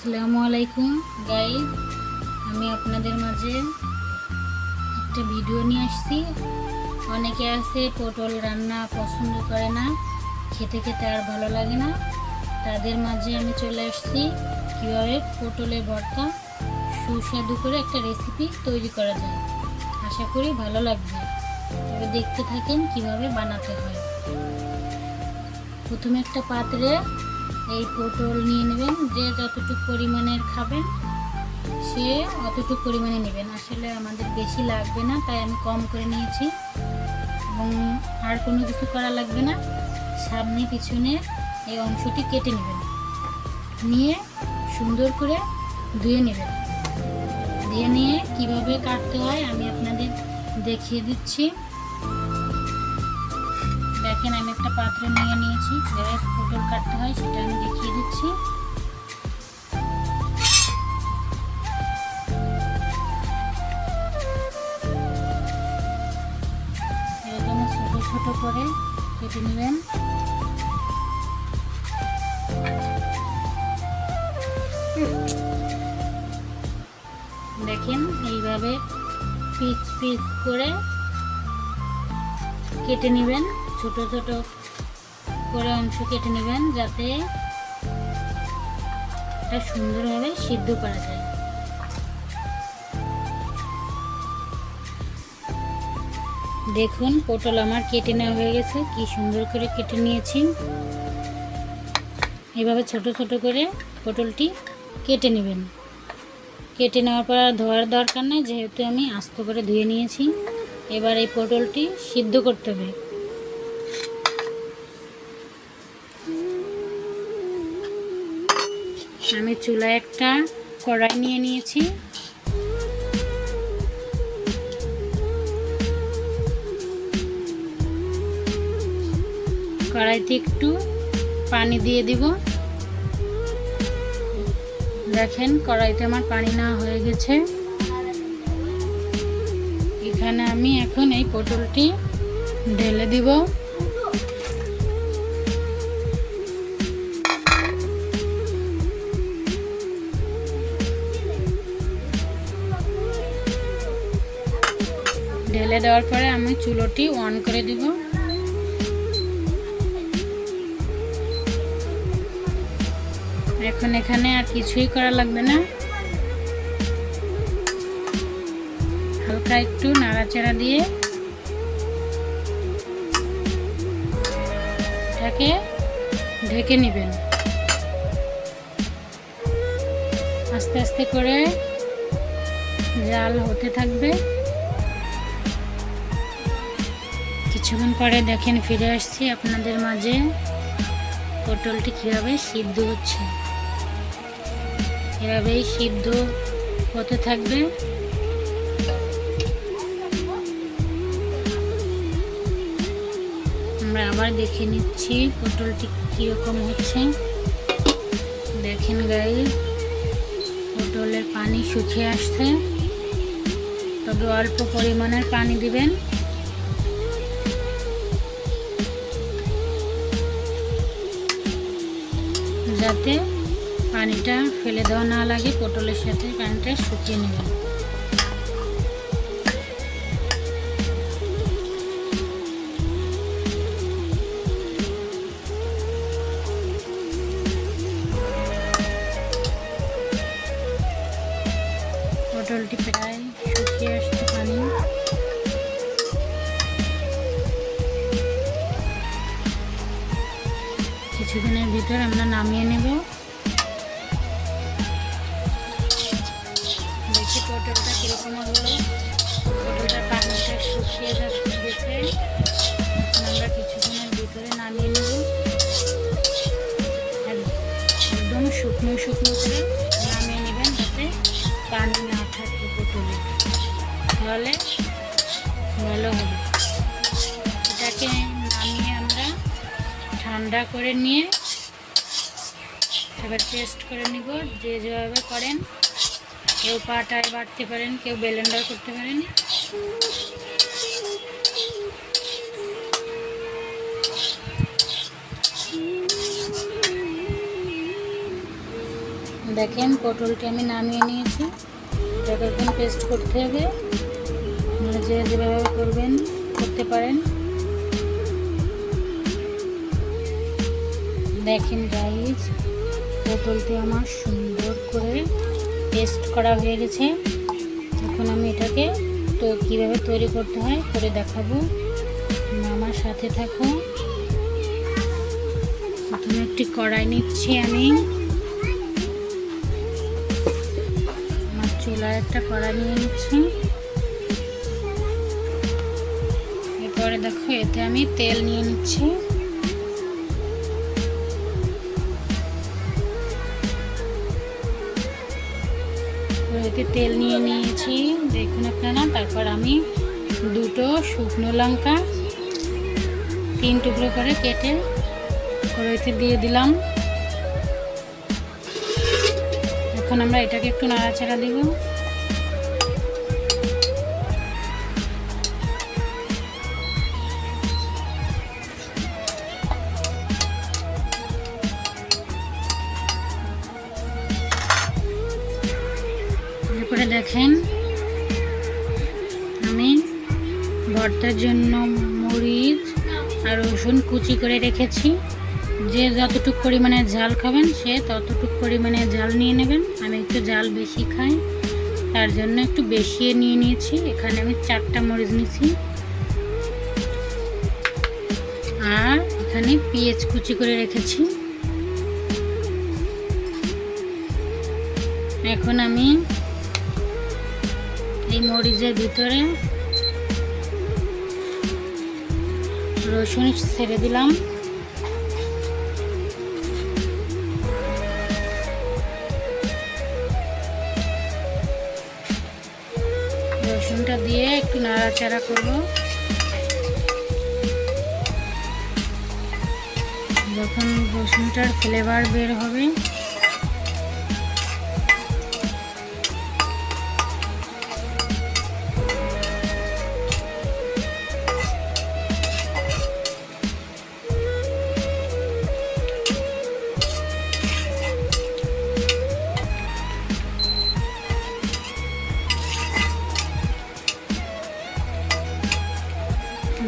আসসালামু আলাইকুম গাইস, আমি আপনাদের মাঝে একটা ভিডিও নিয়ে আসছি। অনেকে আছে পটল রান্না পছন্দ করে না, খেতে খেতে আর ভালো লাগে না। তাদের মাঝে আমি চলে আসছি কীভাবে পটলের ভর্তা সুস্বাদু করে একটা রেসিপি তৈরি করা যায়। আশা করি ভালো লাগবে, তবে দেখতে থাকেন কিভাবে বানাতে হয়। প্রথমে একটা পাত্রে এই পটল নিয়ে নেবেন, যে যতটুকু পরিমাণের খাবেন সে অতটুকু পরিমাণে নেবেন। আসলে আমাদের বেশি লাগবে না, তাই আমি কম করে নিয়েছি। এবং আর কোনো কিছু করা লাগবে না, সামনে পিছনে এই অংশটি কেটে নেবেন, নিয়ে সুন্দর করে ধুয়ে নেবেন। ধুয়ে নিয়ে কিভাবে কাটতে হয় আমি আপনাদের দেখিয়ে দিচ্ছি। দেখেন, আমি একটা পাত্র নিয়ে নিয়েছি, যেভাবে পটল কাটতে হয় সেটা আমি দেখিয়ে দিচ্ছি। এরকম ছোট ছোট করে কেটে নেবেন। দেখেন, এইভাবে পিস পিস করে কেটে নেবেন, ছোট ছোট করে অংশ কেটে নেবেন, যাতে এটা সুন্দরভাবে সিদ্ধ করা যায়। দেখুন, পটল আমার কেটে নেওয়া হয়ে গেছে, কি সুন্দর করে কেটে নিয়েছি। এভাবে ছোট ছোট করে পটলটি কেটে নেবেন। কেটে নেওয়ার পর আর ধোয়ার দরকার নেই, যেহেতু আমি আস্ত করে ধুয়ে নিয়েছি। এবার এই পটলটি সিদ্ধ করতে হবে। আমি চুলায় একটা কড়াই নিয়ে নিয়েছি। কড়াইতে একটু পানি দিয়ে দিব। দেখেন, কড়াইতে আমার পানি নেওয়া হয়ে গেছে। এখানে আমি এখন এই পটলটি ঢেলে দিব। ঢেলে দেওয়ার পরে আমি চুলোটি অন করে দিব। এখন এখানে আর কিছুই করা লাগবে না, হালকা একটু নাড়াচাড়া দিয়ে এটাকে ঢেকে নেবেন। আস্তে আস্তে করে জাল হতে থাকবে। কিছুক্ষণ পরে দেখেন, ফিরে আসছি আপনাদের মাঝে। পটলটি কীভাবে সিদ্ধ হচ্ছে, এভাবেই সিদ্ধ হতে থাকবে। আমরা আবার দেখে নিচ্ছি পটলটি কীরকম হচ্ছে। দেখেন গাইস, পটলের পানি শুকিয়ে আসছে, তবে অল্প পরিমাণের পানি দিবেন। যাতে পানিটা ফেলে দেওয়া না লাগে, পটলের সাথে পানিটা শুকিয়ে নেবেন। পটলটি প্রায় শুকিয়ে আসছে পানি। কিছুক্ষণের ভিতর আমরা নামিয়ে নেব। দেখি পটলটা কীরকম হলো। পটলটার পানিটা শুকিয়ে গেছে। আমরা কিছুক্ষণের ভিতরে নামিয়ে নেব। একদম শুকনো শুকনো করে নামিয়ে নেবেন, যাতে পানি না থাকে পটলে, তাহলে ভালো হবে। এটাকে নামিয়ে আমরা ঠান্ডা করে নিয়ে এবার টেস্ট করে নিব। যে যেভাবে করেন, কেউ পাটায় বাটতে পারেন, কেউ ব্লেন্ডার করতে পারেন। দেখেন পটলটি আমি নামিয়ে নিয়েছি। এটাকে একদম পেস্ট করতে হবে, যে যেভাবে করবেন করতে পারেন। দেখেন গাইস, পটলটি আমার সুন্দর করে পেস্ট করা হয়ে গেছে। এখন আমি এটাকে তো কীভাবে তৈরি করতে হয় করে দেখাবো, আমার সাথে থাকো। প্রথমে একটি কড়াই নিচ্ছি আমি, আমার চুলায় একটা কড়াই নিয়ে নিচ্ছি। এরপরে দেখো এতে আমি তেল নিয়ে নিচ্ছি। এতে তেল নিয়ে নিয়েছি দেখুন আপনারা। তারপর আমি দুটো শুকনো লঙ্কা 3 টুকরো করে কেটে কড়াইতে দিয়ে দিলাম। এখন আমরা এটাকে একটু নাড়াচাড়া দিব। এরপরে দেখেন আমি ভর্তার জন্য মরিচ আর রসুন কুচি করে রেখেছি। যে যতটুকু পরিমাণে ঝাল খাবেন সে ততটুকু পরিমাণে ঝাল নিয়ে নেবেন। আমি একটু ঝাল বেশি খাই, তার জন্য একটু বেশি নিয়ে নিয়েছি। এখানে আমি 4টা মরিচ নিয়েছি। আর এখানে পেঁয়াজ কুচি করে রেখেছি। এখন আমি এই মরিচের ভিতরে রসুন ছেড়ে দিলাম। রসুনটা দিয়ে একটু নাড়াচাড়া করব। যখন রসুনটার ফ্লেভার বের হবে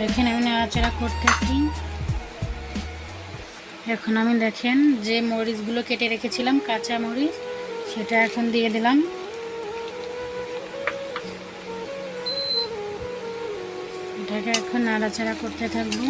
দেখেন আমি নাড়াচাড়া করতেছি। এখন আমি দেখেন যে মরিচগুলো কেটে রেখেছিলাম কাঁচা মরিচ, সেটা এখন দিয়ে দিলাম। এটাকে এখন নাড়াচাড়া করতে থাকবো।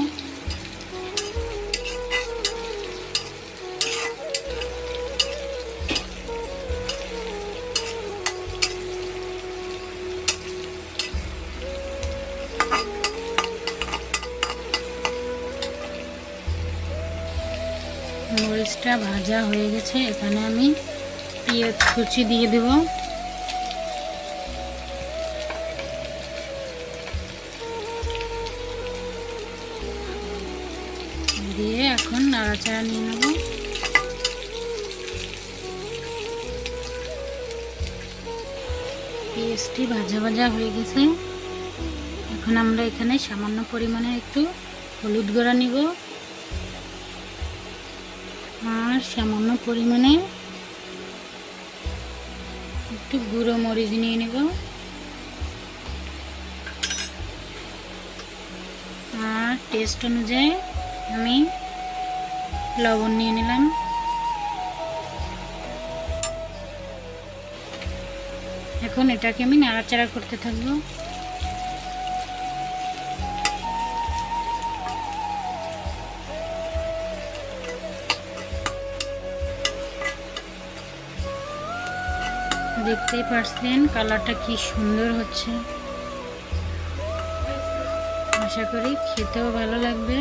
মরিচটা ভাজা হয়ে গেছে, এখানে আমি পেঁয়াজ কুচি দিয়ে দেব। দিয়ে এখন নাড়াচাড়া নিয়ে নেব। পেঁয়াজটি ভাজা ভাজা হয়ে গেছে। এখন আমরা এখানে সামান্য পরিমাণে একটু হলুদ গুঁড়া নিব আর সামান্য পরিমাণে একটু গুঁড়ো মরিচ নিয়ে নেব আর টেস্ট অনুযায়ী আমি লবণ নিয়ে নিলাম। এখন এটাকে আমি নাড়াচাড়া করতে থাকবো। দেখতেই পাচ্ছেন কালারটা কি সুন্দর হচ্ছে। আশা করি খেতেও ভালো লাগবে।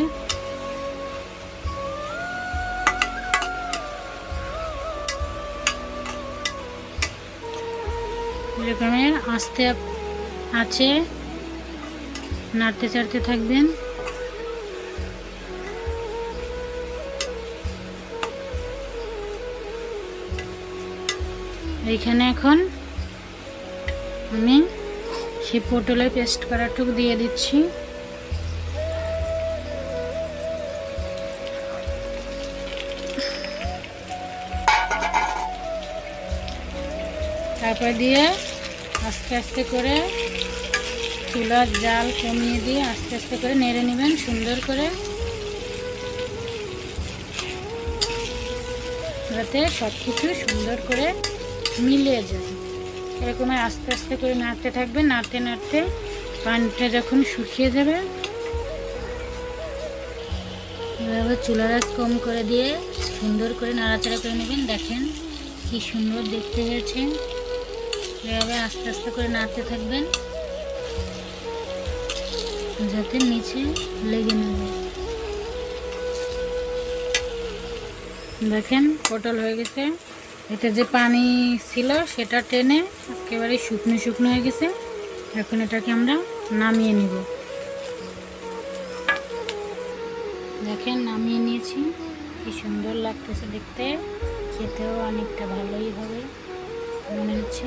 এরকমের আস্তে আছে নাড়তে চাড়তে থাকবেন। এইখানে এখন আমি সেই পটলের পেস্ট করাটুকু দিয়ে দিচ্ছি। তারপর দিয়ে আস্তে আস্তে করে চুলার জাল কমিয়ে দিয়ে আস্তে আস্তে করে নেড়ে নেবেন সুন্দর করে, যাতে সব কিছু সুন্দর করে মিলিয়ে যায়। এরকম আস্তে আস্তে করে নাড়তে থাকবেন, নাড়তে নাড়তে পানিটা যখন শুকিয়ে যাবে এভাবে চুলার আঁচ কম করে দিয়ে সুন্দর করে নাড়াচাড়া করে নেবেন। দেখেন কি সুন্দর দেখতে হয়েছে। এভাবে আস্তে আস্তে করে নাড়তে থাকবেন যাতে নিচে লেগে না যায়। দেখেন পটল হয়ে গেছে, এটা যে পানি ছিল সেটা টেনে একেবারে শুকনো শুকনো হয়ে গেছে। এখন এটাকে আমরা নামিয়ে নিব। দেখেন নামিয়ে নিয়েছি, কি সুন্দর লাগতেছে দেখতে, খেতেও অনেকটা ভালোই হবে মনে হচ্ছে।